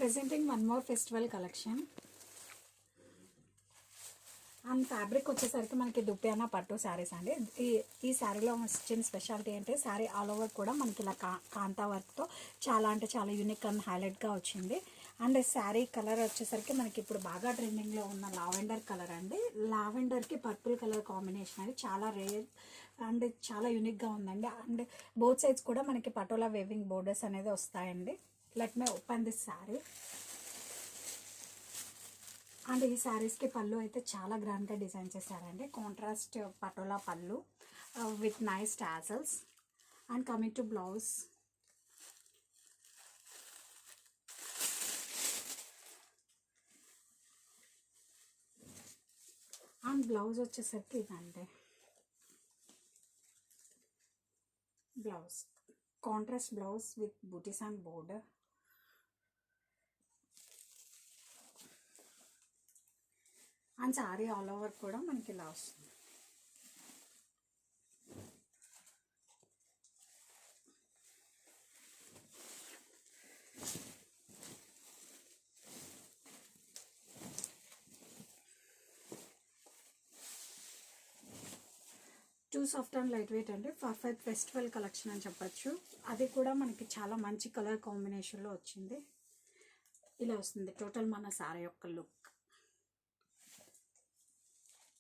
Presenting one more festival collection. And fabric వచ్చేసరికి మనకి దుప్పియానా పట్టు శారీస్ అండి. ఈ శారీలో వచ్చిన స్పెషాలిటీ అంటే శారీ ఆల్ ఓవర్ కూడా మనకి ఇలా కాంతా వర్క్తో చాలా అంటే చాలా యూనిక్ అండ్ హైలైట్గా వచ్చింది. అండ్ శారీ కలర్ వచ్చేసరికి మనకి ఇప్పుడు బాగా ట్రెండింగ్లో ఉన్న లావెండర్ కలర్ అండి. లావెండర్కి పర్పుల్ కలర్ కాంబినేషన్ అనేది చాలా రేర్ అండ్ చాలా యూనిక్గా ఉందండి. అండ్ బోత్ సైడ్స్ కూడా మనకి పటోలా వేవింగ్ బోర్డర్స్ అనేది వస్తాయండి. Let me open this sari. And ఈ శారీస్కి పళ్ళు అయితే చాలా గ్రాండ్గా డిజైన్ చేశారండి. కాంట్రాస్ట్ పటోలా పళ్ళు with nice tassels. And coming to blouse, and blouse వచ్చేసరికి ఇదండి. Blouse contrast blouse with booties and border. And sari all over కూడా మనకి ఇలా వస్తుంది. Too soft and lightweight అండి. పర్ఫెక్ట్ ఫెస్టివల్ కలెక్షన్ అని చెప్పచ్చు. అది కూడా మనకి చాలా మంచి కలర్ కాంబినేషన్లో వచ్చింది. ఇలా వస్తుంది టోటల్ మన శారీ యొక్క లుక్.